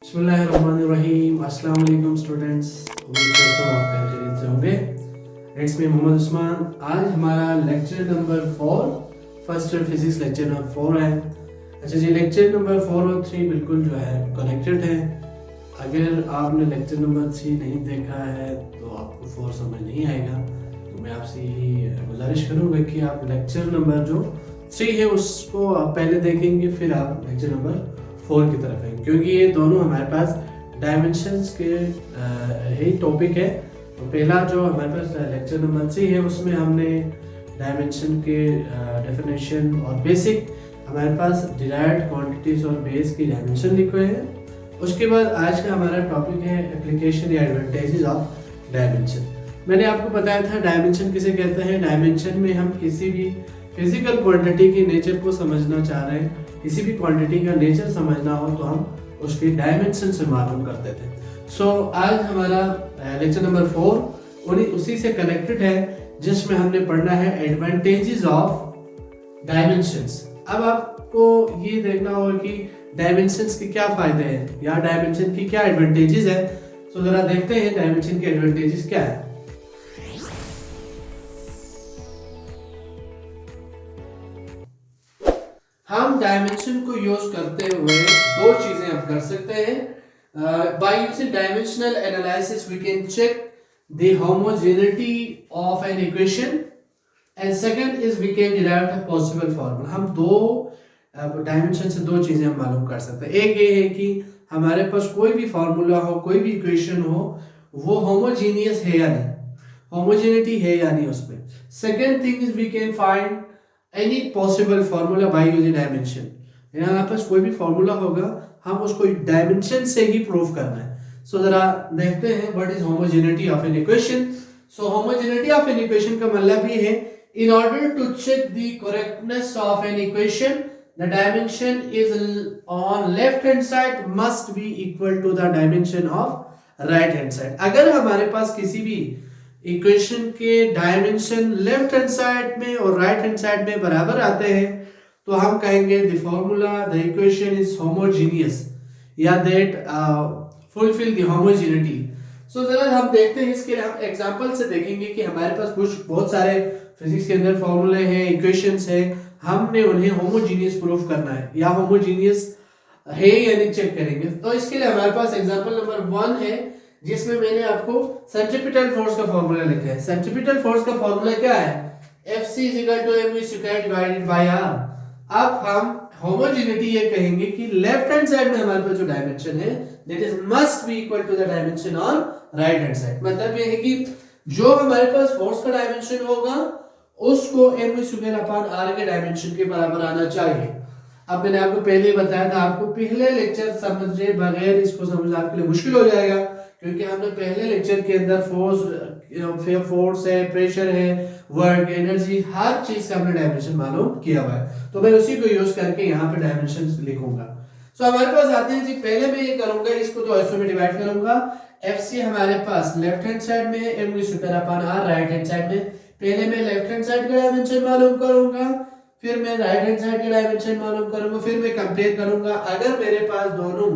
बिस्मिल्लाहिर्रहमानिर्रहीम। अस्सलाम वालेकुम स्टूडेंट्स, उम्मीद करता हूँ आप खैरियत से होंगे। It's me Mohammad Usman. आज हमारा lecture number 4 first year physics lecture number 4 है। अच्छा जी, लेक्चर नंबर 4 और 3 बिल्कुल जो है कनेक्टेड है। अगर आपने लेक्चर नंबर 3 नहीं देखा है तो आपको 4 समझ नहीं आएगा। तो मैं आपसे यही गुजारिश करूँगा कि आप लेक्चर नंबर जो 3 है उसको आप पहले देखेंगे, फिर आप लेक्चर नंबर 4 की तरफ है, क्योंकि ये दोनों हमारे पास डायमेंशंस के ही टॉपिक है। तो पहला जो हमारे पास लेक्चर नंबर 3 है उसमें हमने डायमेंशन के डेफिनेशन और बेसिक हमारे पास डिराइव्ड क्वांटिटीज और बेस की डायमेंशन लिखे हैं। उसके बाद आज का हमारा टॉपिक है एप्लीकेशन या एडवांटेजेस ऑफ डायमेंशन। मैंने आपको बताया था डायमेंशन किसे कहते हैं। डायमेंशन में हम किसी भी फिजिकल क्वांटिटी के नेचर को समझना चाह रहे हैं, किसी भी क्वांटिटी का नेचर समझना हो तो हम उसके डायमेंशन से मालूम करते थे। आज हमारा लेक्चर नंबर 4 उसी से कनेक्टेड है, जिसमें हमने पढ़ना है एडवांटेजेस ऑफ डायमेंशंस। अब आपको ये देखना होगा कि डायमेंशंस के क्या फायदे हैं या डायमेंशन की क्या एडवांटेजेस है। तो जरा देखते हैं डायमेंशन के एडवांटेजेस क्या है। हम डायमेंशन को यूज करते हुए दो चीजें हम कर सकते हैं। By using dimensional analysis we can check the homogeneity of an equation and second is we can derive a possible formula. हम दो डायमेंशन से दो चीजें हम मालूम कर सकते हैं। एक ये है कि हमारे पास कोई भी फार्मूला हो, कोई भी इक्वेशन हो, वो होमोजीनियस है या नहीं, होमोजेनिटी है या नहीं उसमें। Second thing is we can find any possible formula by using dimension. हमारे पास कोई भी फार्मूला होगा, हम उसको डायमेंशन से ही प्रूव करना है। सो जरा देखते हैं what is homogeneity of an equation. So homogeneity of an equation का मतलब ये है, in order to check the correctness of an equation, the dimension is on left hand side must be equal to the dimension of right hand side। अगर हमारे पास किसी भी equation के dimension left hand side में और right hand side में बराबर आते हैं तो हम कहेंगे the formula the equation is homogeneous या दैट फुलफिल द होमोजेनिटी। सो जरा हम देखते हैं, इसके लिए हम एग्जांपल से देखेंगे कि हमारे पास कुछ बहुत सारे फिजिक्स के अंदर फॉर्मूले हैं, इक्वेशंस हैं, हमने उन्हें होमोजीनियस प्रूफ करना है या होमोजीनियस है या नहीं चेक करेंगे। तो इसके लिए हमारे पास एग्जांपल नंबर 1 है, जिसमें मैंने आपको सेंट्रीपिटल फोर्स का फार्मूला लिखा है। सेंट्रीपिटल फोर्स का फार्मूला क्या है? Fc mv² divided by r। अब हम होमोजेनिटी ये कहेंगे कि लेफ्ट हैंड साइड में हमारे पास जो डायमेंशन है that is must be equal to the dimension on right hand side. मतलब ये है कि जो हमारे पास फोर्स का डायमेंशन होगा उसको mv²/r के डायमेंशन के बराबर आना चाहिए। अब मैंने आपको पहले ही बताया था, आपको पहले लेक्चर समझे बगैर इसको समझना आपके लिए मुश्किल हो जाएगा, क्योंकि हमने पहले लेक्चर के अंदर फोर्स है, प्रेशर है, वर्क, एनर्जी, हर चीज का हमने डायमेंशन मालूम किया हुआ है। तो मैं उसी को यूज करके यहाँ पे डायमेंशन लिखूंगा। सो हमारे पास आते हैं जी, पहले मैं ये करूंगा, इसको तो ऐसे में डिवाइड करूंगा। Fc हमारे पास लेफ्ट हैंड साइड में है, mv²/r राइट हैंड साइड में। पहले मैं लेफ्ट हैंड साइड का डायमेंशन मालूम करूंगा, फिर मैं राइट हैंड साइड का डायमेंशन मालूम करूंगा, फिर मैं कंपेयर करूंगा। अगर मेरे पास दोनों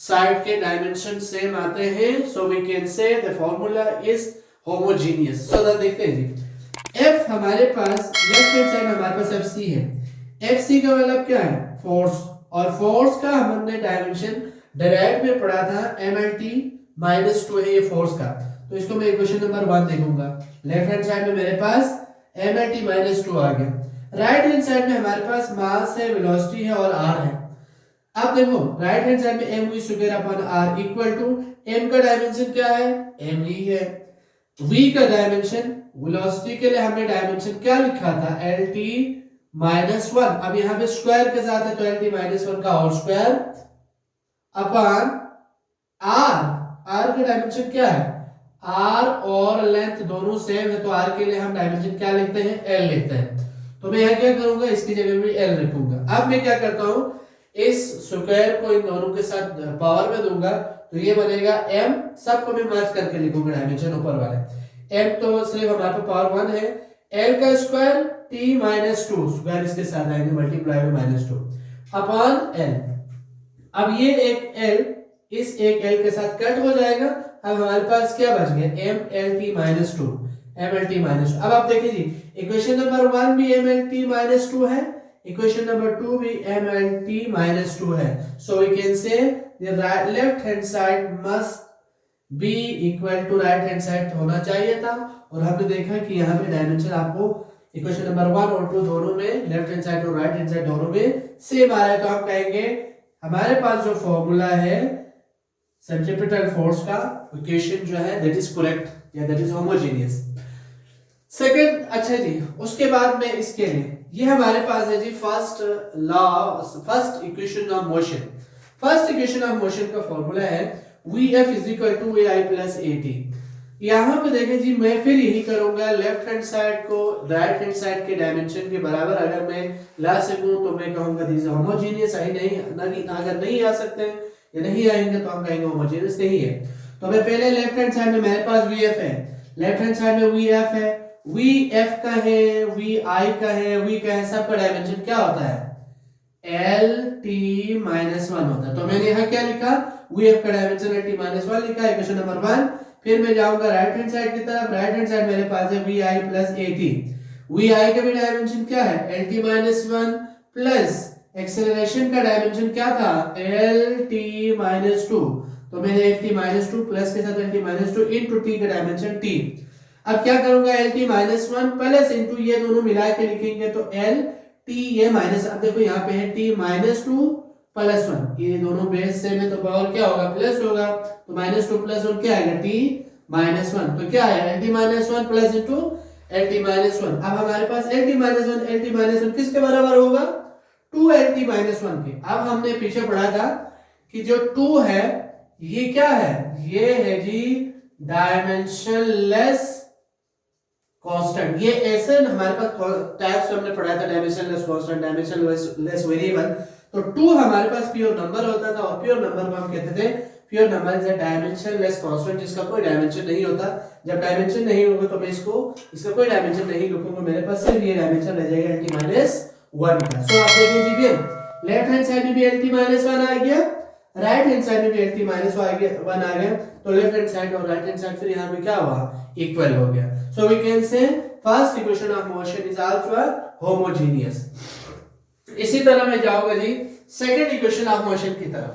साइड के डायमेंशन सेम आते हैं so we can say the formula is homogeneous. So देखते हैं जी, F हमारे पास लेफ्ट हैंड साइड में हमारे पास Fc है। Fc का मतलब क्या है? फोर्स। और फोर्स का हमने डायमेंशन डायरेक्ट में पढ़ा था, mlt-2 है ये फोर्स का। तो इसको मैं इक्वेशन नंबर 1 देखूंगा। लेफ्ट हैंड साइड में मेरे पास mlt-2 आ गया। राइट हैंड साइड में हमारे पास मास है, वेलोसिटी है और r है। अब देखो राइट हैंड साइड में mv²/r इक्वल टू m का डायमेंशन क्या है? m ही है। v का डायमेंशन, वेलोसिटी के लिए हमने डायमेंशन क्या लिखा था? lt-1। अब यहाँ पे स्क्वायर के साथ है तो lt-1 का whole square upon r। r का डायमेंशन क्या है? r और लेंथ दोनों सेम है तो r के लिए हम डायमेंशन क्या लिखते हैं? l लिखते हैं। तो मैं यहाँ क्या करूंगा, इसकी जगह में l रखूंगा। अब मैं क्या करता हूँ, इस स्क्वायर को इन दोनों के साथ पावर में दूंगा तो ये बनेगा m। सबको मैं मर्ज करके लिखूंगा डायमेंशन ऊपर वाले। m तो सिर्फ हमारे पावर 1 है, l का स्क्वायर t-2 स्क्वायर इसके साथ आएंगे मल्टीप्लाई में -2 अपॉन l। अब ये एक l इस एक l के साथ कट हो जाएगा। अब हमारे पास क्या बच गया mlt minus two, mlt minus two. अब आप देखिए जी, इक्वेशन नंबर 1 भी mlt माइनस टू है, इक्वेशन नंबर 2 भी mlt माइनस टू है। So we can say the left hand side must be equal to right hand side होना चाहिए था, और हमने देखा कि यहाँ पे डायमेंशन आपको इक्वेशन नंबर 1 और 2 दोनों में, लेफ्ट हैंड साइड और राइट हैंड साइड दोनों में सेम आ रहा है। तो हम कहेंगे हमारे पास जो फॉर्मूला है सेंट्रीपिटल फोर्स का, इक्वेशन जो है दैट इज करेक्ट या दैट इज होमोजेनियस। सेकंड, अच्छा जी, उसके बाद में इसके लिए ये हमारे पास है जी first law, first equation of motion. First equation of motion का फॉर्मूला है Vf is equal to ai plus at। यहाँ पे देखें जी, मैं फिर यही करूंगा, लेफ्ट हैंड साइड को राइट हैंड साइड के डायमेंशन के बराबर अगर मैं ला सकूं तो मैं कहूंगा दिस होमोजेनियस है। नहीं, अगर नहीं आ सकते या नहीं आएंगे तो हम कहेंगे होमोजेनियस नहीं है। तो मैं पहले लेफ्ट हैंड साइड में मेरे पास Vf है, लेफ्ट हैंड साइड में Vf है, Vf का है, Vi का है, V का है, सबका डायमेंशन क्या होता है lt माइनस 1 होता है। तो मैंने यहाँ क्या लिखा, Vf का डायमेंशन lt माइनस 1 लिखा, इक्वेशन नंबर 1। फिर मैं जाऊंगा राइट हैंड साइड की तरफ, राइट हैंड साइड मेरे पास है Vi प्लस at। Vi का भी डायमेंशन क्या है lt माइनस 1 प्लस एक्सेलरेशन का डायमेंशन क्या था lt माइनस 2। तो मैंने lt माइनस 2 प्लस के साथ lt माइनस 2 इनटू t का डायमेंशन t। अब क्या करूंगा lt माइनस 1 प्लस इनटू ये दोनों मिला के लिखेंगे तो l t ये माइनस, अब देखो यहाँ पे है t माइनस 2 प्लस 1, ये दोनों बेस से में तो पावर क्या होगा प्लस होगा, तो माइनस 2 प्लस 1 क्या आएगा t माइनस 1। तो क्या आएगा lt minus 1 plus into lt minus 1। अब हमारे पास lt माइनस 1 किसके बराबर होगा 2 lt माइनस 1 के। अब हमने पीछे पढ़ा था कि जो 2 है ये क्या है, ये है जी डायमेंशनलेस कांस्टेंट। ये ऐसे हमारे पास टाइप्स हमने पढ़ा था, डायमेंशनलेस कांस्टेंट, डायमेंशनलेस वेरिएबल। तो 2 हमारे पास प्योर नंबर होता था, और प्योर नंबर को हम कहते थे pure number is a dimensionless constant, जिसका कोई डायमेंशन नहीं होता। जब डायमेंशन नहीं होगा तो मैं इसका कोई डायमेंशन नहीं लिखूंगा, मेरे पास सिर्फ ये डायमेंशन रह जाएगा lt माइनस 1 का। सो आप देखिए जी, फिर लेफ्ट हैंड साइड में भी lt माइनस 1 आ गया, राइट हैंड साइड में भी lt माइनस 1 आ गया। तो लेफ्ट हैंड साइड और राइट हैंड साइड फिर यहाँ पे क्या हुआ इक्वल हो गया। So we can say first equation of motion is also homogeneous. इसी तरह मैं जाऊंगा जी सेकंड इक्वेशन ऑफ मोशन की तरफ।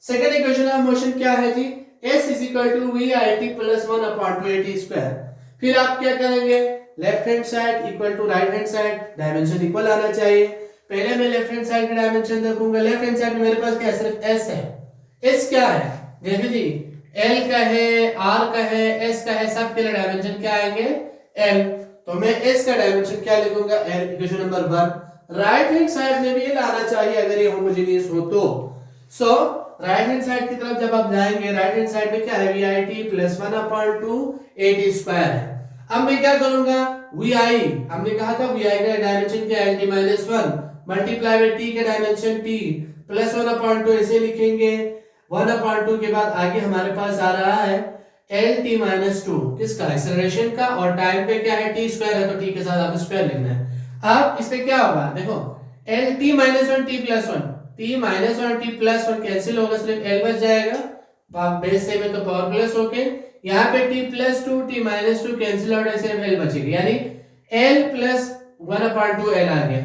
सेकंड इक्वेशन ऑफ मोशन क्या है जी, s is equal to vit plus 1 upon 2at square. फिर आप क्या करेंगे, left hand side equal to right hand side, dimension equal आना चाहिए। पहले मैं लेफ्ट हैंड साइड का डायमेंशन देखूंगा, लेफ्ट हैंड साइड में मेरे पास क्या सिर्फ s है। s क्या है देखिए जी, l का है, r का है, s का है, सब के लिए डायमेंशन क्या आएंगे l। तो मैं s का डायमेंशन क्या लिखूंगा l, equation number 1। Right hand side में भी ये लाना चाहिए अगर ये होमोजेनियस हो तो। सो राइट हैंड साइड की तरफ जब आप जाएंगे, राइट हैंड साइड में क्या है vit plus 1 upon 2 at square है। अब मैं क्या करूंगा, vi हमने कहा था vi का डायमेंशन क्या है lt minus 1 multiply by t का डायमेंशन t प्लस 1 अपॉन 2 ऐसे लिखेंगे। 1 अपॉन 2 के बाद आगे हमारे पास आ रहा है lt माइनस 2 किसका एक्सेलरेशन का, और टाइम पे क्या है t स्क्वायर है, तो t के साथ आप स्क्वायर लिखना है। अब इस पे क्या होगा देखो, lt minus 1 t plus 1, t minus 1 t plus 1 cancel होगा, सिर्फ l बच जाएगा बेस से में तो पावर प्लस होके, यहाँ पे t plus 2 t minus 2 cancel out, सिर्फ l बचेगा, यानी l प्लस 1 अपॉन 2 l आ गया।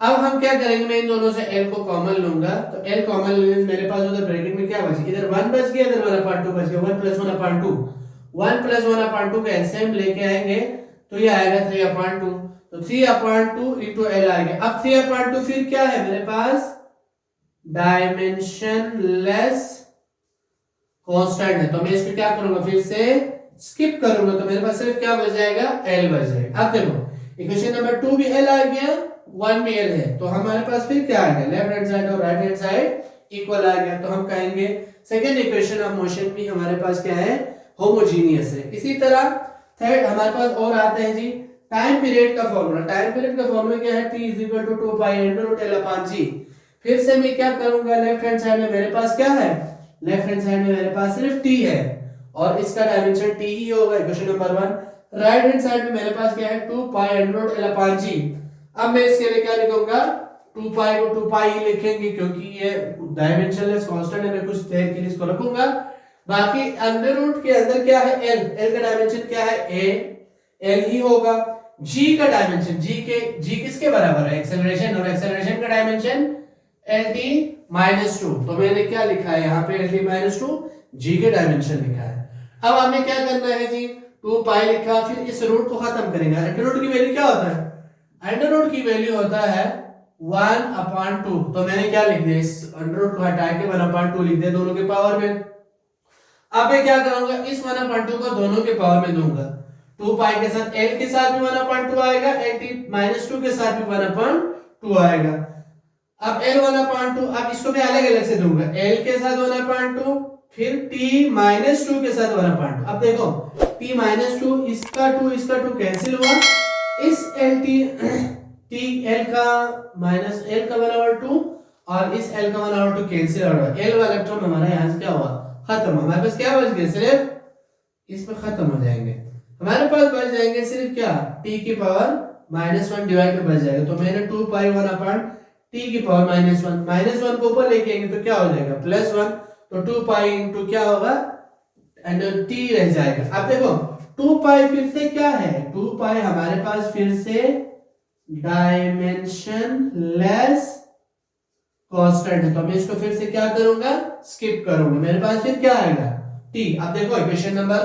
अब हम क्या करेंगे, मैं इन दोनों से l को कॉमन लूंगा, तो l कॉमन लेने मेरे पास उधर ब्रैकेट में क्या बचेगा, इधर 1 बच गया, इधर 1 अपॉन 2 बच गया, 1 प्लस 1 अपॉन 2, 1 प्लस 1 अपॉन 2 का एलसीएम लेके आएंगे तो ये आएगा 3 अपॉन 2, तो 3 अपॉन 2 इनटू l आ गया। अब 3 अपॉन 2 फिर क्या है मेरे पास, डायमेंशनलेस कांस्टेंट है, तो मैं इसको क्या करूंगा फिर से स्किप करूंगा, तो मेरे पास सिर्फ क्या बच जाएगा l बच जाएगा। अब देखो इक्वेशन नंबर 2 भी l आ गया, 1 भी l है, तो हमारे पास फिर क्या आ गया, लेफ्ट हैंड साइड और राइट हैंड साइड इक्वल आ गया, तो हम कहेंगे सेकंड इक्वेशन ऑफ मोशन भी हमारे पास क्या है, होमोजेनियस है। इसी तरह थर्ड हमारे पास और आते हैं जी टाइम पीरियड का फॉर्मूला। टाइम पीरियड का फॉर्मूला क्या है, t is equal to 2 pi under root l upon g। फिर से मैं क्या करूंगा, लेफ्ट हैंड साइड में मेरे पास क्या है, लेफ्ट हैंड साइड में मेरे पास सिर्फ t है और इसका डायमेंशन t ही होगा, equation number 1। Right hand side में मेरे पास क्या है, 2 pi under root l upon g। अब मैं इसके लिए क्या लिखूंगा, 2 पाई को 2 पाई ही लिखेंगे क्योंकि ये डायमेंशनलेस कांस्टेंट है, मैं कुछ देर के लिए इसको रखूंगा। बाकी अंडर रूट के अंदर क्या है, एल, एल का डायमेंशन क्या है, ए, एल ही होगा। जी का डायमेंशन, जी किसके बराबर है, एक्सेलरेशन, और एक्सेलरेशन का डायमेंशन एल टी माइनस 2, तो मैंने क्या लिखा है यहाँ पे, एल टी माइनस 2 जी के डायमेंशन लिखा है। अब हमें क्या करना है जी, 2 पाई लिखा, फिर इस रूट को खत्म करेंगे। अंडर रूट की वैल्यू क्या होता है, अंडर रूट की वैल्यू होता है 1/2, तो मैंने क्या लिख दिया, इस अंडर रूट को हटा के 1/2 लिख दिया दोनों के पावर में। अब मैं क्या करूंगा, इस 1/2 को दोनों के पावर में दूंगा, 2 पाई के साथ एल के साथ भी 1/2 आएगा, एल टी माइनस 2 के साथ भी 1/2 आएगा। अब एल 1/2, अब इसको मैं अलग अलग से दूंगा, एल के साथ 1/2, फिर t माइनस 2 के साथ 1/2। अब देखो t माइनस 2, इसका 2 कैंसिल हुआ, इस एल टी t l का माइनस l का 1/2 और इस l का 1/2 कैंसिल हो रहा है, l वाला टर्म हमारा यहाँ से क्या हुआ, खत्म। हमारे पास क्या बच गया, सिर्फ इसमें खत्म हो जाएंगे, हमारे पास बच जाएंगे सिर्फ क्या, t की पावर -1 डिवाइड में बच जाएगा। तो मैंने 2 पाई 1/t की पावर -1, -1 को ऊपर लेके आएंगे तो क्या हो जाएगा, +1, तो 2 पाई इंटू क्या होगा, एंड t रह जाएगा। अब देखो 2 पाई फिर से क्या है, 2 पाई हमारे पास फिर से डायमेंशनलेस कांस्टेंट है, तो मैं इसको फिर से क्या करूंगा, स्किप करूंगा, मेरे पास फिर क्या आएगा, t। अब देखो इक्वेशन नंबर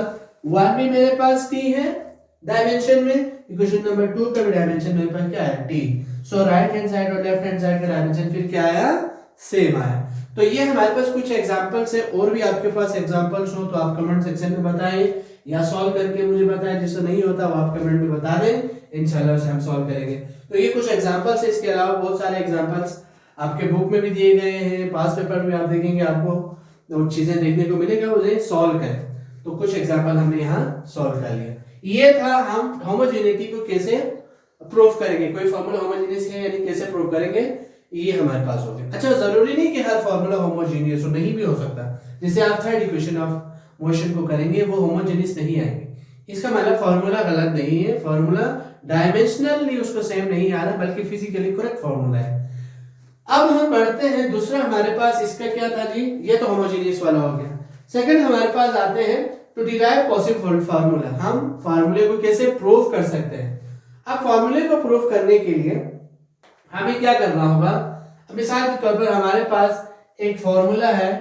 1 में मेरे पास t है डायमेंशन में, इक्वेशन नंबर 2 का भी डायमेंशन मेरे पास क्या है, t। सो राइट हैंड साइड और लेफ्ट हैंड साइड का डायमेंशन फिर क्या आया, सेम आया। तो ये हमारे पास कुछ एग्जांपल्स है, और भी आपके पास एग्जांपल्स हो तो आप कमेंट सेक्शन में बताएं या सॉल्व करके मुझे बताएं, जिससे नहीं होता वो आप कमेंट में बता दें, इंशाल्लाह से हम सॉल्व करेंगे। तो ये कुछ एग्जांपल्स है, इसके अलावा बहुत सारे एग्जांपल्स आपके बुक में भी दिए गए हैं, पास पेपर में आप देखेंगे आपको वो चीजें देखने को मिलेगा, उसे सॉल्व करें। तो कुछ एग्जांपल हमने यहाँ सॉल्व कर लिया। ये था हम होमोजेनिटी को कैसे प्रूव करेंगे, कोई फार्मूला होमोजेनियस है यानी कैसे प्रूव करेंगे, ये हमारे पास हो गया। अच्छा, जरूरी नहीं कि हर फार्मूला होमोजेनियस हो, नहीं भी हो सकता। जैसे आप थर्ड इक्वेशन ऑफ मोशन को करेंगे वो होमोजेनियस नहीं आएंगे, इसका मतलब फार्मूला गलत नहीं है, फार्मूला डायमेंशनली उसको सेम नहीं आ रहा बल्कि फिजिकली करेक्ट फार्मूला है। अब हम बढ़ते हैं दूसरा, हमारे पास इसका क्या था जी, ये तो होमोजेनियस वाला हो गया। सेकंड हमारे पास आते हैं टू डिराइव पॉसिबल फार्मूला, हम फार्मूले को कैसे प्रूव कर सकते हैं। अब फार्मूले को प्रूव करने के लिए हमें क्या करना होगा, मिसाल के तौर पर हमारे पास एक फॉर्मूला है,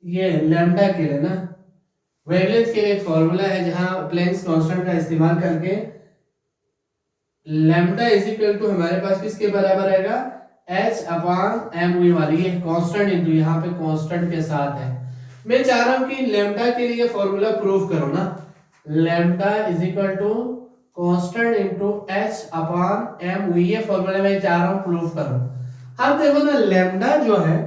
ये लैम्डा के लिए ना, वेवलेंथ के लिए एक फॉर्मूला है, जहां प्लैंक्स कांस्टेंट का इस्तेमाल करके लैम्डा इज इक्वल टू हमारे पास किसके बराबर आएगा, h/m वाली, ये कांस्टेंट इनटू यहाँ पे कांस्टेंट के साथ है। मैं चाह रहा हूं कि लैम्डा के लिए फॉर्मूला प्रूव करो ना, lambda is equal to constant into h/m, ये फॉर्मूला मैं चाह रहा हूं प्रूव करो। अब देखो ना, लैम्डा जो है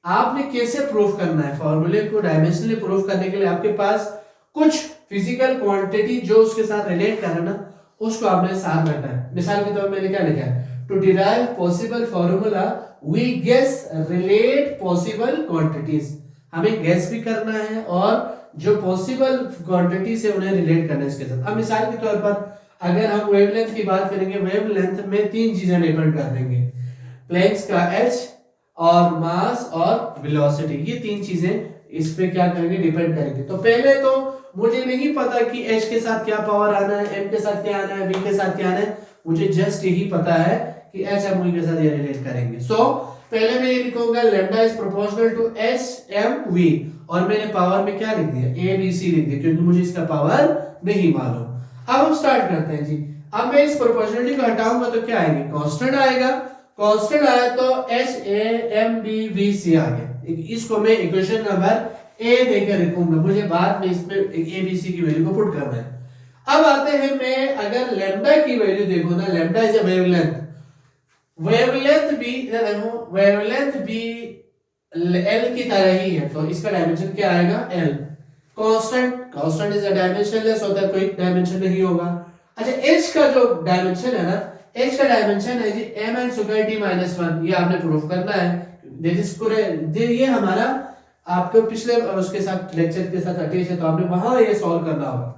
आपने कैसे प्रूव करना है, फॉर्मूले को डायमेंशनली प्रूव करने के लिए आपके पास कुछ फिजिकल क्वांटिटी जो उसके साथ रिलेट कर रहा है ना, उसको आपने साथ रखना है। मिसाल के तौर पर मैंने क्या लिखा है, to derive possible formula we guess relate possible quantities, हमें गेस भी करना है और जो पॉसिबल क्वांटिटीज है उन्हें रिलेट करना है इसके साथ। अब मिसाल के तौर पर अगर हम वेवलेंथ की बात करेंगे, वेवलेंथ में तीन चीजें डिपेंड कर देंगे, प्लैंक्स का h और मास और वेलोसिटी, ये तीन चीजें इस पे क्या करेंगे, डिपेंड करेंगे। तो पहले तो मुझे नहीं पता कि h के साथ क्या पावर आना है, m के साथ क्या आना है, v के साथ क्या आना है, मुझे जस्ट यही पता है कि h और v के साथ ये रिलेट करेंगे। सो पहले मैं ये लिखूंगा lambda is proportional to h m v, और मैंने पावर में क्या लिख दिया, a b c लिख दिया, क्योंकि मुझे इसका पावर नहीं मालूम। अब हम स्टार्ट करते हैं जी। अब मैं इस प्रोपोर्शनलिटी को हटाऊंगा तो क्या आएगा, कांस्टेंट आएगा, कांस्टेंट आया तो h a m b v c आ गया। इसको मैं इक्वेशन नंबर a देकर रखूंगा, मुझे बाद में इसमें a b c की वैल्यू को पुट करना है। अब आते हैं, मैं अगर लैम्डा की वैल्यू देखो ना, lambda is a wavelength, wavelength भी l की तरह ही है, तो इसका डायमेंशन क्या आएगा, l। Constant is a dimensionless होता है, कोई डायमेंशन नहीं होगा। अच्छा, h का जो डायमेंशन है ना, h का डायमेंशन है जी mn स्क्वायर t माइनस 1, ये आपने प्रूफ करना है। ये हमारा आपको पिछले उसके साथ लेक्चर के साथ अटैच है, तो आपने वहां ये सॉल्व करना होगा।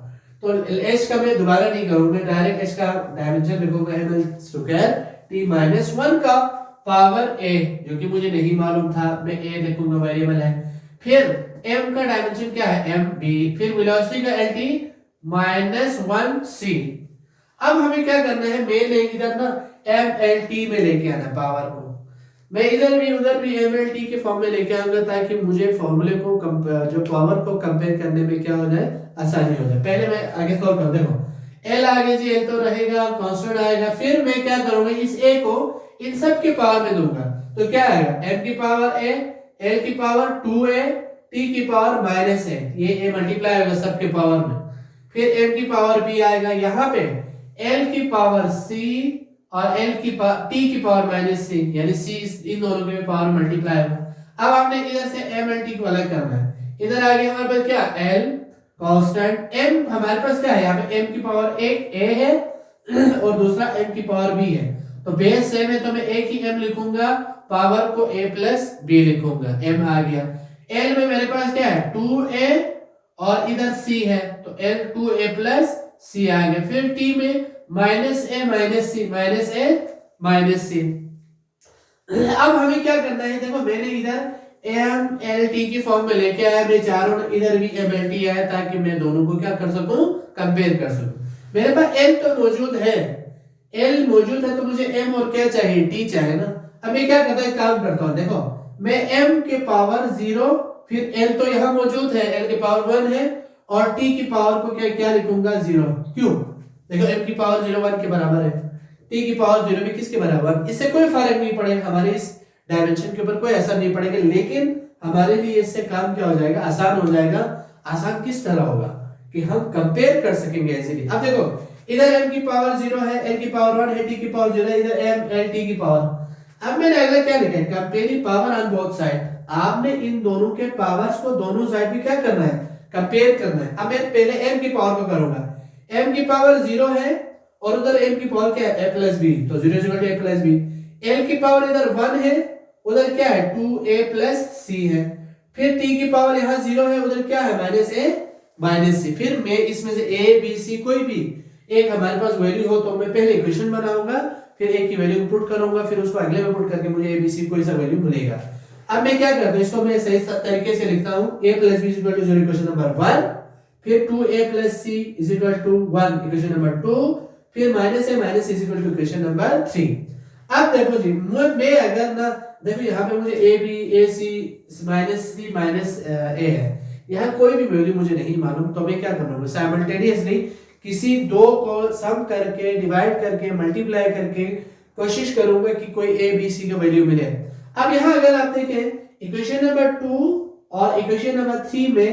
तो h का मैं दोबारा नहीं करूंगा, मैं डायरेक्ट h का डायमेंशन लिखूंगा mn स्क्वायर t माइनस 1 का पावर a, जो कि मुझे नहीं मालूम था, मैं a लिखूंगा, वेरिएबल है। फिर m का डायमेंशन क्या है, mb, फिर वेलोसिटी का lt -1c। अब हमें क्या करना है, मैं ले इधर ना mlt में लेके आना पावर को, मैं इधर भी उधर भी mlt के फॉर्म में लेके आऊंगा, ताकि मुझे फॉर्मूले को जो पावर को कंपेयर करने में क्या हो जाए, आसानी हो जाए। पहले मैं आगे सॉल्व कर, देखो l आगे जी l तो रहेगा, कांस्टेंट आएगा, फिर मैं क्या करूंगा, इस a को इन सब के पावर में दूंगा, तो क्या आएगा, m की पावर a, l की पावर 2a, t की पावर -a, ये a मल्टीप्लाई होगा सबके पावर में, फिर m की पावर b आएगा, यहाँ पे l की पावर c और t की पावर -c, यानी c इन दोनों के पावर मल्टीप्लाई होगा। अब आपने इधर से m l t को अलग करना है, इधर आगे हमारे पास क्या, l कांस्टेंट, m हमारे पास क्या है, यहाँ पे m की पावर एक a है और दूसरा m की पावर b है, तो बेस सेम है तो मैं एक ही m लिखूंगा, पावर को a प्लस b लिखूंगा, m आ गया। l में मेरे पास क्या है, 2a और इधर c है, तो l 2a प्लस c आ गया, फिर t में -a -c। अब हमें क्या करना है, देखो मैंने इधर m l t की फॉर्म में लेके आया, मैं चारों इधर भी m l t आया, ताकि मैं दोनों को क्या कर सकूं, कंपेयर कर सकूं। मेरे पास l तो मौजूद है, l मौजूद है, तो मुझे m और क्या चाहिए, t चाहिए ना। अब मैं क्या करता है, काम करता हूं, देखो मैं m के पावर 0, फिर l तो यहाँ मौजूद है, l के पावर 1 है, और t की पावर को क्या क्या लिखूंगा, 0। क्यों, देखो m की पावर 0 1 के बराबर है, t की पावर 0 भी किसके बराबर, इससे कोई फर्क नहीं पड़ेगा, हमारे इस डायमेंशन के ऊपर कोई असर नहीं पड़ेगा, लेकिन हमारे लिए इससे काम क्या हो जाएगा, आसान हो जाएगा। आसान किस तरह होगा कि हम कंपेयर कर सकेंगे इजीली। अब देखो इधर m की पावर 0 है, l की पावर 1 है, t की पावर 0 है, इधर m l t की पावर। अब मैंने अगला क्या लिखा है, comparing power on both side. आपने इन दोनों के पावर्स को दोनों साइड पे क्या करना है, कंपेयर करना है। अब मैं पहले m की पावर को करूंगा, m की पावर 0 है और उधर m की पावर क्या है, a प्लस b, तो 0 a प्लस b। l की पावर इधर 1 है, उधर क्या है, 2a प्लस c है, फिर t की पावर यहाँ 0 है, उधर क्या है, -a -c। फिर मैं इसमें से a b c कोई भी एक हमारे पास वैल्यू हो, तो मैं पहले इक्वेशन बनाऊंगा, फिर एक की वैल्यू को पुट करूंगा, फिर उसको अगले में पुट करके मुझे a b c कोई सा वैल्यू मिलेगा। अब मैं क्या करता हूं, इसको मैं सही तरीके से लिखता हूं, a plus b 0 equation number 1, फिर 2a plus c 1 equation number 2, फिर -a -c इक्वेशन नंबर 3। अब देखो जी, मैं अगर ना, देखो यहाँ पे मुझे a b a c -c -a है, यहाँ कोई भी वैल्यू मुझे नहीं मालूम, तो मैं क्या करूंगा, साइमल्टेनियसली किसी दो को सम करके, डिवाइड करके, मल्टीप्लाई करके कोशिश करूंगा कि कोई a b c का वैल्यू मिले। अब यहाँ अगर आप देखें इक्वेशन नंबर 2 और इक्वेशन नंबर 3 में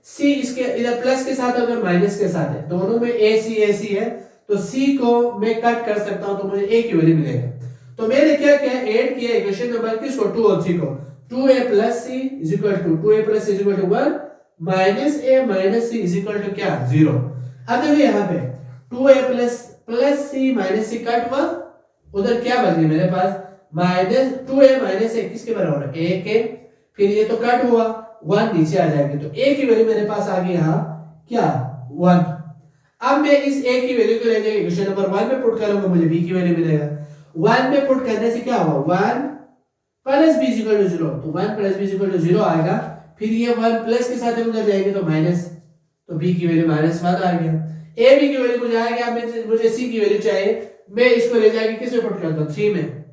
c इसके इधर प्लस के साथ है, उधर माइनस के साथ है, दोनों में a c है, तो c को मैं कट कर सकता हूं, तो मुझे a की वैल्यू मिलेगा। तो मैंने क्या किया, ऐड किया इक्वेशन नंबर किसको, 2 और 3 को, 2a plus c is equal to 2a plus c is equal to 1 minus a minus c is equal to क्या, 0। अब देखो यहाँ पे 2a plus c minus c cut हुआ, उधर क्या बच गया मेरे पास, माइनस 2a माइनस a किसके बराबर है, a के, फिर ये तो कट हुआ, 1 नीचे आ जाएगी, तो a की वैल्यू मेरे पास आ गई यहाँ क्या, 1। अब मैं इस a की वैल्यू को ले जाके इक्वेशन नंबर 1 में पुट करूंगा, मुझे b की वैल्यू मिलेगा। 1 में पुट करने से क्या होगा, 1 प्लस b इक्वल टू 0, तो 1 प्लस b इक्वल टू 0 आएगा, फिर ये 1 प्लस के साथ उधर जाएंगे तो माइनस, तो b की वैल्यू -1 आ गया। a b की वैल्यू मुझे आ गया, मुझे c की वैल्यू चाहिए, मैं इसको ले जाके किस में पुट करता हूं, 3 में।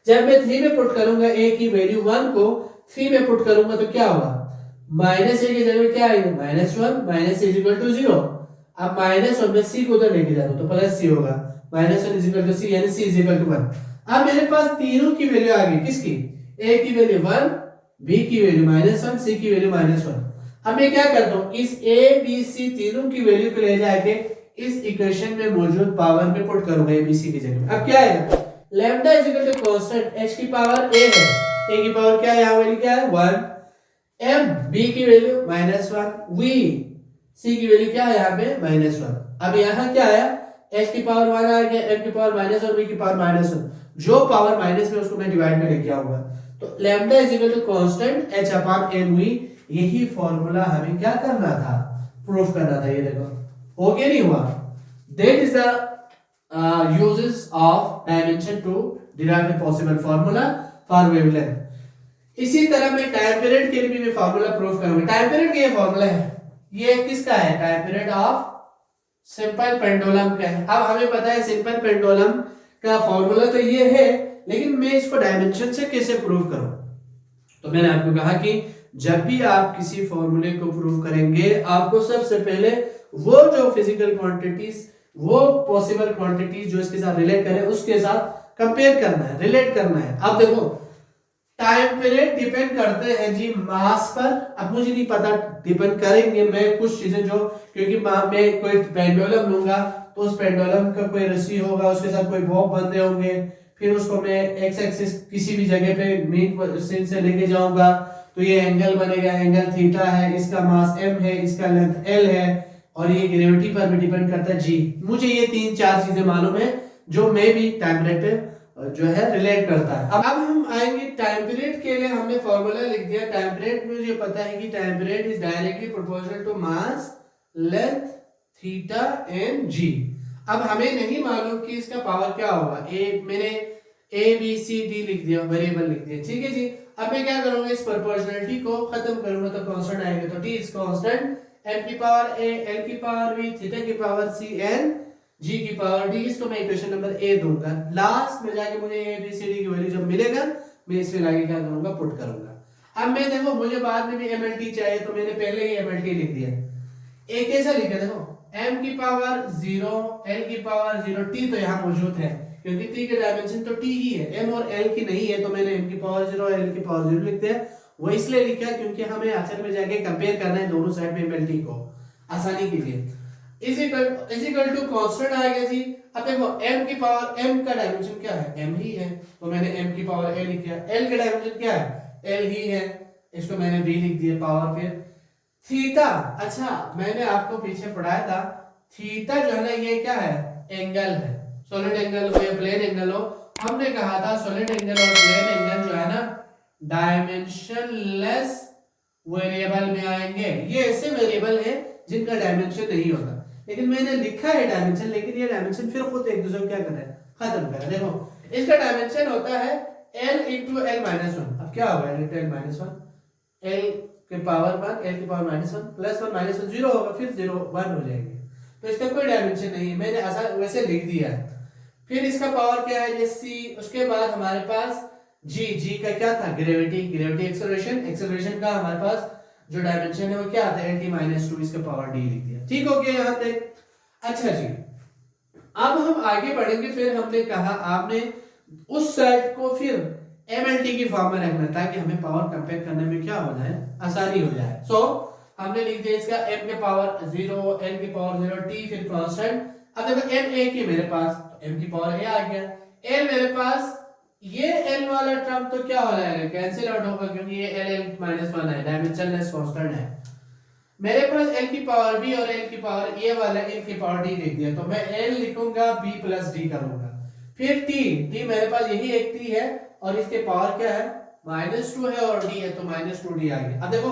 जब मैं 3 में पुट करूंगा a की वैल्यू 1 को 3 में पुट करूंगा, तो क्या होगा, माइनस a की जगह क्या आएगा, -1 minus c is equal to 0। अब माइनस और मैं c को उधर लेके जा रहा हूं, तो प्लस c होगा, -1 इज इक्वल टू c, यानी c इज इक्वल टू 1। अब मेरे पास तीनों की वैल्यू आ गई, किसकी, a की वैल्यू 1, b की वैल्यू -1, c की वैल्यू -1। अब मैं क्या करता हूं, इस a b c तीनों की वैल्यू को ले जाके इस इक्वेशन में मौजूद पावर में पुट करूंगा a b c की जगह। अब क्या आएगा, lambda is equal to constant h की पावर a है, a की पावर क्या है, यहां वैल्यू क्या है, 1, m b की वैल्यू -1, v c की वैल्यू क्या है यहाँ पे -1। अब यहाँ क्या आया, h की पावर 1 आ गया, m की पावर -1, v की पावर -1, जो पावर माइनस में उसको मैं डिवाइड में लेके आऊंगा, तो lambda is equal to constant h upon mv। यही फॉर्मूला हमें क्या करना था, प्रूफ करना था। ये देखो हो गया, नहीं हुआ, that is the uses of dimension to derive a possible formula for wavelength. इसी तरह मैं टाइम पीरियड के लिए भी मैं फार्मूला प्रूव करूंगा। टाइम पीरियड का ये फार्मूला है, ये किसका है? Time period of simple pendulum का है। अब हमें पता है सिंपल पेंडुलम का फार्मूला तो ये है, लेकिन मैं इसको डायमेंशन से कैसे प्रूव करूं? तो मैंने आपको कहा कि जब भी आप किसी फॉर्मूले को प्रूव करेंगे, आपको सबसे पहले वो जो फिजिकल क्वांटिटीज, वो पॉसिबल क्वांटिटीज जो इसके साथ रिलेट करें, उसके साथ कंपेयर करना है, रिलेट करना है। अब देखो टाइम पीरियड डिपेंड करते हैं जी मास पर। अब मुझे नहीं पता, डिपेंड करेंगे मैं कुछ चीजें जो, क्योंकि मैं कोई पेंडुलम लूंगा तो उस पेंडुलम का कोई रस्सी होगा, उसके साथ कोई बॉब बंधे होंगे, फिर उसको मैं एक्स एक्सिस किसी भी जगह पे मीन पोजीशन से लेके जाऊंगा तो ये एंगल बनेगा, एंगल थीटा है, इसका मास m है, इसका लेंथ l है, और ये ग्रेविटी पर भी डिपेंड करता है g। मुझे ये 3-4 चीजें मालूम है जो मैं भी टाइम पीरियड पे जो है रिलेट करता है। अब हम आएंगे टाइम पीरियड के लिए। हमने फॉर्मूला लिख दिया टाइम पीरियड में। मुझे पता है कि time period is directly proportional to mass, length, theta and g। अब हमें नहीं मालूम कि इसका पावर क्या होगा। मैंने a b c d लिख दिया, वेरिएबल लिख दिया, ठीक है जी। अब मैं क्या करूंगा, इस प्रोपोर्शनलिटी को खत्म करूंगा तो कांस्टेंट आएगा। तो t इज कांस्टेंट, m की पावर a, l की पावर b, थीटा की पावर c एंड g की पावर d। इसको मैं इक्वेशन नंबर a दूंगा। लास्ट में जाके मुझे a b c d की वैल्यू जब मिलेगा, मैं इसमें आगे क्या करूंगा, पुट करूंगा। अब मैं देखो मुझे बाद में भी mlt चाहिए, तो मैंने पहले ही mlt लिख दिया। a कैसा लिखा, देखो m की पावर 0, l की पावर 0, t तो यहाँ मौजूद है क्योंकि t के डायमेंशन तो t ही है, m और l की नहीं है, तो मैंने m की पावर 0 और l की पावर 0 लिख दिया। वो इसलिए लिखा क्योंकि हमें आखिर में जाके कंपेयर करना है दोनों साइड में mlt को, आसानी के लिए। इज इक्वल टू कांस्टेंट आ गया जी। अब देखो m की पावर, m का डायमेंशन क्या है, m ही है, तो मैंने m की पावर a लिख दिया। l का डायमेंशन क्या है, l ही है, इसको मैंने b लिख दिया पावर। फिर थीटा, अच्छा मैंने आपको पीछे पढ़ाया था, थीटा जो है ना ये क्या है, एंगल है। सॉलिड एंगल हो या प्लेन एंगल हो, हमने कहा था सॉलिड एंगल और प्लेन एंगल जो है ना डायमेंशनलेस वेरिएबल में आएंगे। ये ऐसे वेरिएबल है जिनका डायमेंशन नहीं होता, लेकिन मैंने लिखा है डायमेंशन, लेकिन ये डायमेंशन फिर खुद एक दूसरे को क्या कर रहा है, खत्म कर रहा है। देखो इसका डायमेंशन होता है l into l minus 1। अब क्या होगा, l into l minus 1, l के पावर 1, l की पावर -1 प्लस 1 माइनस 1 0 होगा, फिर 0 1 हो जाएंगे, तो इसका कोई डायमेंशन नहीं है, मैंने ऐसा वैसे लिख दिया। फिर इसका पावर क्या है, ये c। उसके बाद हमारे पास g का क्या था, ग्रेविटी, एक्सेलरेशन का हमारे पास जो डायमेंशन है वो क्या आता है, lt-2, इसका पावर d लिख दिया। ठीक हो गया यहाँ तक। अच्छा जी, अब हम आगे बढ़ेंगे। फिर हमने कहा आपने उस साइड को फिर mlt की फॉर्म में रखना ताकि हमें पावर कंपेयर करने में क्या हो जाए, आसानी हो जाए। सो हमने लिख दिया इसका m के पावर 0, l की पावर 0, t फिर कांस्टेंट। अब देखो m एक ही मेरे पास, तो m की पावर a आ गया। l मेरे पास, ये l वाला टर्म तो क्या हो जाएगा, कैंसिल आउट होगा क्योंकि ये l-1 है, डायमेंशनलेस कांस्टेंट है। मेरे पास l की पावर b और l की पावर a वाला l की पावर d लिख दिया, तो मैं l लिखूंगा b प्लस d करूंगा। फिर t मेरे पास यही एक t है और इसके पावर क्या है, -2 है और d है, तो -2d आ गया। अब देखो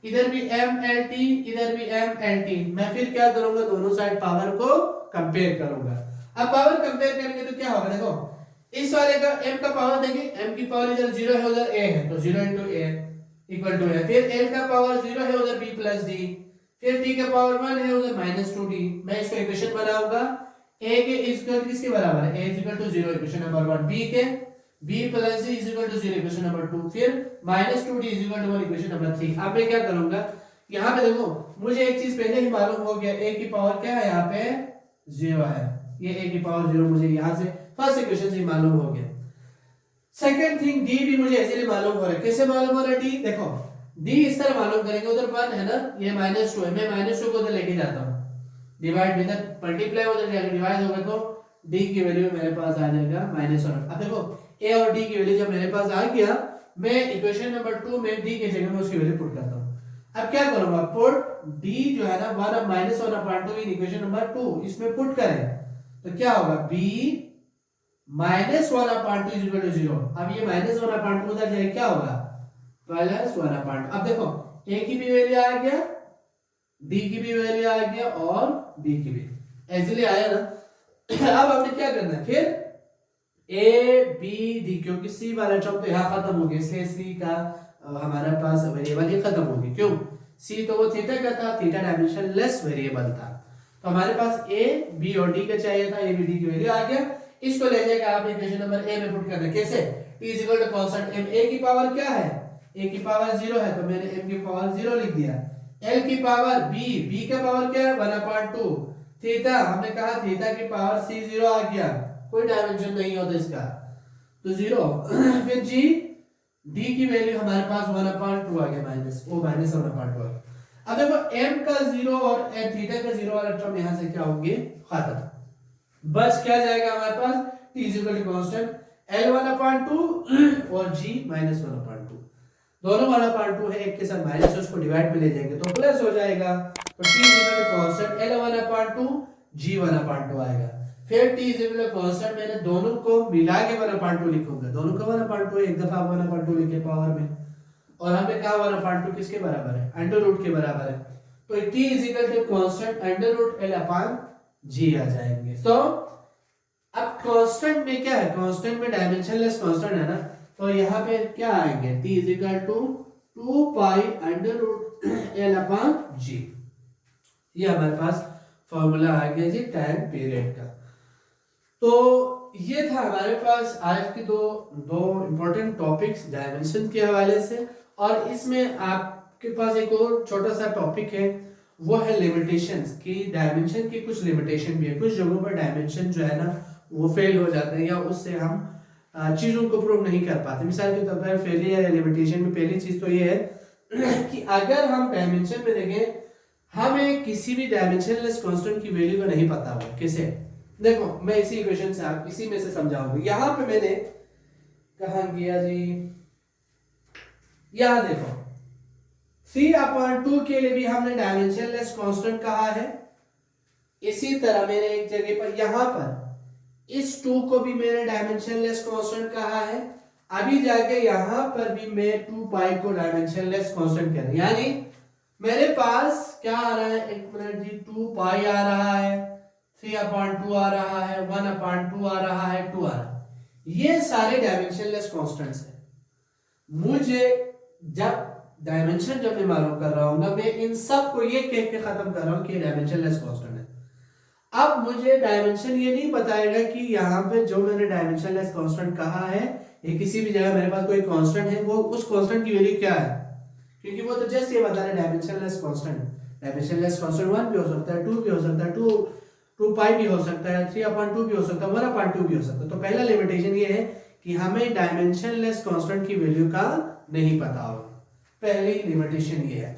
इधर भी mlt, इधर भी mlt, मैं फिर क्या करूंगा, दोनों साइड पावर को कंपेयर करूंगा। अब पावर कंपेयर करेंगे तो क्या होगा, देखो इस वाले का m का पावर देखिए, m की पावर इधर 0 है, उधर a है, तो 0 into a इक्वल टू है। फिर l का पावर 0 है, उधर b प्लस d। फिर t का पावर 1 है, उधर -2d। मैं इसको इक्वेशन बनाऊंगा, a के इक्वल किसके बराबर है, a equal to 0 equation number 1, b के b प्लस d equal to 0 equation number 2, फिर -2d equal to 1 equation number 3। अब मैं क्या करूंगा, यहाँ पे देखो मुझे एक चीज पहले ही मालूम हो गया, a की पावर क्या है, यहाँ पे 0 है, ये a की पावर 0 मुझे यहाँ से फर्स्ट इक्वेशन से मालूम हो गया। सेकंड थिंग d भी मुझे ऐसे मालूम हो रहा है। कैसे मालूम हो रहा है d, देखो d इस तरह मालूम करेंगे, उधर 1 है ना, ये -2 है, मैं -2 को उधर लेके जाता हूँ, डिवाइड में इधर मल्टीप्लाई उधर जाके डिवाइड होगा, तो d की वैल्यू मेरे पास आ जाएगा -1। अब देखो a और d की वैल्यू जब मेरे पास आ गया, मैं इक्वेशन नंबर 2 में d की जगह में उसकी वैल्यू पुट करता हूँ। अब क्या करूंगा, पुट d जो है ना 1/-1/2 इन इक्वेशन नंबर 2 इसमें पुट करें, तो क्या होगा, b -1/2 इज इक्वल टू 0। अब ये -1/2 उधर जाए, क्या होगा, +1/2। अब देखो a की भी वैल्यू आ गया, d की भी वैल्यू आ गया और b की भी ऐसे आया ना। अब हमने क्या करना है, फिर ए बी डी, क्योंकि सी वाला टर्म तो यहाँ खत्म हो गया, इसलिए सी का हमारे पास वेरिएबल ही खत्म हो गया। क्यों? सी तो वो थीटा का था, थीटा डायमेंशन लेस वेरिएबल था, तो हमारे पास ए बी और डी का चाहिए था, ए बी डी की वैल्यू आ गया। इसको ले जाएगा आपने इक्वेशन नंबर ए में पुट करना। कैसे? t is equal to constant m, a की पावर क्या है? a की पावर 0 है, तो मैंने m की पावर 0 लिख दिया। l की पावर b, b का पावर क्या है? 1/2। थीटा, हमने कहा थीटा की पावर c 0 आ गया, कोई डायमेंशन नहीं होता इसका, तो 0। फिर g, d की वैल्यू हमारे पास 1/2 आ गया, माइनस ओ माइनस 1/2 आ गया। अब देखो m का 0 और थीटा का 0 वाला टर्म यहां से क्या होंगे? खत्म। बस क्या जाएगा हमारे पास? t is equal to constant l 1/2 और g माइनस 1/2, दोनों 1/2 है, एक के साथ माइनस, उसको डिवाइड में ले जाएंगे तो प्लस हो जाएगा, तो t is equal to constant l 1/2 g 1/2 आएगा। फिर t is equal to constant, मैंने दोनों को मिला के 1/2 लिखूंगा, दोनों का 1/2 एक दफा 1/2 लिखे पावर में, और हमने कहा 1/2 किसके बराबर है? अंडर रूट के बराबर है, तो t is equal to constant under root l upon g आ जाएंगे। तो अब कांस्टेंट में क्या है? कांस्टेंट में डायमेंशनलेस कांस्टेंट है ना, तो यहाँ पे क्या आएंगे? t is equal to 2 pi under root l upon g, ये हमारे पास फॉर्मूला आ गया जी टाइम पीरियड का। तो ये था हमारे पास आज के दो इंपॉर्टेंट टॉपिक्स डायमेंशन के हवाले से, और इसमें आपके पास एक और छोटा सा टॉपिक है, वो है लिमिटेशंस की। डायमेंशन की कुछ लिमिटेशन भी है, कुछ जगहों पर डायमेंशन जो है ना वो फेल हो जाते हैं, या उससे हम चीज़ों को प्रूव नहीं कर पाते। मिसाल के तौर पर फेलियर या लिमिटेशन में पहली चीज़ तो ये है कि अगर हम डायमेंशन में देखें, हमें किसी भी डायमेंशनलेस कांस्टेंट की वैल्यू का नहीं पता हुआ। कैसे? देखो मैं इसी इक्वेशन से आप इसी में से समझाऊंगा। यहाँ पे मैंने कहा गया जी, यहाँ देखो 3/2 के लिए भी हमने डायमेंशनलेस कांस्टेंट कहा है, इसी तरह मैंने एक जगह पर यहाँ पर इस 2 को भी मैंने डायमेंशनलेस कांस्टेंट कहा है। अभी जाके यहाँ पर भी मैं 2 पाई को डायमेंशनलेस कांस्टेंट कह रहा हूं, यानी मेरे पास क्या आ रहा है? एक मिनट जी, 2 पाई आ रहा है, 3/2 आ रहा है, 1/2 आ रहा है, 2 आ रहा है, ये सारे डायमेंशनलेस कांस्टेंट्स हैं। मुझे जब डायमेंशन जब मैं मालूम कर रहा हूँ ना, मैं इन सब को ये कह के खत्म कर रहा हूँ कि ये डायमेंशनलेस कांस्टेंट है। अब मुझे डायमेंशन ये नहीं बताएगा कि यहाँ पे जो मैंने डायमेंशनलेस कांस्टेंट कहा है, ये किसी भी जगह मेरे पास कोई कांस्टेंट है, वो उस कांस्टेंट की वैल्यू क्या है, क्योंकि वो तो जस्ट ये बता रहे डायमेंशनलेस कांस्टेंट। डायमेंशनलेस कांस्टेंट 1 भी हो सकता है, 2 भी हो सकता है, 2 पाई भी हो सकता है, 3/2 भी हो सकता है, 1/2 भी हो सकता है। तो पहला लिमिटेशन ये है कि हमें डायमेंशनलेस कांस्टेंट की वैल्यू का नहीं पता होगा, पहली लिमिटेशन ये है।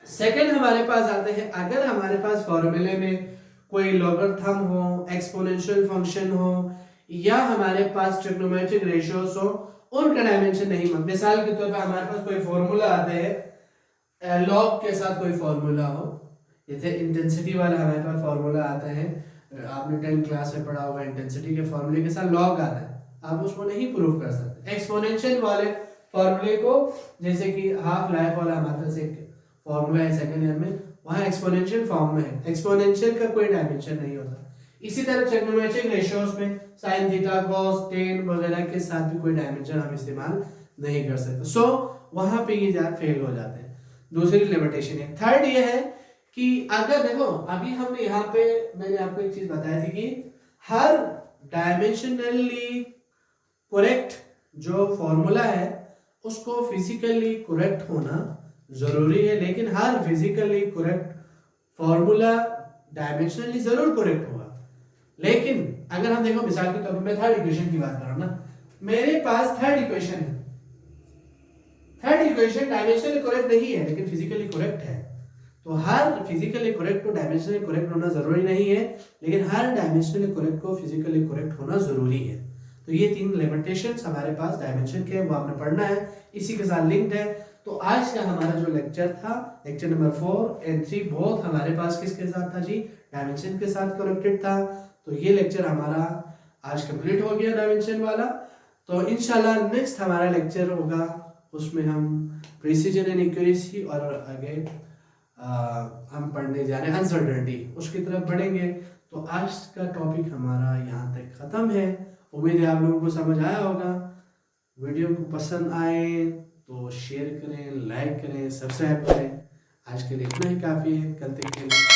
सेकंड हमारे पास आते हैं, अगर हमारे पास फॉर्मूले में कोई लॉगरिथम हो, एक्सपोनेंशियल फंक्शन हो, या हमारे पास ट्रिग्नोमेट्रिक रेशियोज हो, उनका डायमेंशन नहीं। मिसाल के तौर पर हमारे पास कोई फॉर्मूला आते हैं, लॉग के साथ कोई फॉर्मूला हो, जैसे इंटेंसिटी वाला हमारे पास फॉर्मूला आता है, आपने 10th क्लास में पढ़ा होगा, इंटेंसिटी के फॉर्मूले के साथ लॉग आता है, आप उसको नहीं प्रूव कर सकते। एक्सपोनेंशियल वाले फॉर्मूले को, जैसे कि हाफ लाइफ वाला हमारे पास एक फॉर्मूला है सेकंड ईयर में, वहाँ एक्सपोनेंशियल फॉर्म में है, एक्सपोनेंशियल का कोई डायमेंशन नहीं होता। इसी तरह ट्रिग्नोमेट्रिक रेशियोज में sin थीटा cos tan वगैरह के साथ भी कोई डायमेंशन हम इस्तेमाल नहीं कर सकते। सो वहां पे ये फेल हो जाते हैं। दूसरी लिमिटेशन है। थर्ड ये है कि अगर देखो अभी हमने यहाँ पे मैंने आपको एक चीज बताई थी कि हर डायमेंशनली करेक्ट जो फॉर्मूला है उसको फिजिकली करेक्ट होना जरूरी है, लेकिन हर फिजिकली करेक्ट फॉर्मूला डायमेंशनली जरूर करेक्ट होगा। लेकिन अगर हम देखो मिसाल के तौर पर मैं थर्ड इक्वेशन की बात कर रहा हूं ना, मेरे पास थर्ड इक्वेशन है, थर्ड इक्वेशन डायमेंशनली करेक्ट नहीं है लेकिन फिजिकली करेक्ट है। तो हर फिजिकली करेक्ट को डायमेंशनली करेक्ट होना जरूरी नहीं है, लेकिन हर डायमेंशनली करेक्ट को फिजिकली करेक्ट होना जरूरी है। तो ये तीन लिमिटेशंस हमारे पास डायमेंशन के, वो आपने पढ़ना है, इसी के साथ लिंक्ड है। तो आज का हमारा जो लेक्चर था, लेक्चर नंबर 4 एंड 3 बहुत हमारे पास किसके साथ था जी, डायमेंशन के साथ कनेक्टेड था। तो ये लेक्चर हमारा आज कंप्लीट हो गया डायमेंशन वाला। तो इंशाल्लाह नेक्स्ट हमारा लेक्चर होगा, उसमें हम प्रिसीजन एंड एक्यूरेसी और आगे हम पढ़ने जा रहे हैं अनसर्टेनिटी, उसकी तरफ बढ़ेंगे। तो आज का टॉपिक हमारा यहाँ तक ख़त्म है उम्मीद है आप लोगों को समझ आया होगा। वीडियो को पसंद आए तो शेयर करें, लाइक करें, सब्सक्राइब करें। आज के लिए इतना ही काफ़ी है, कल तक के लिए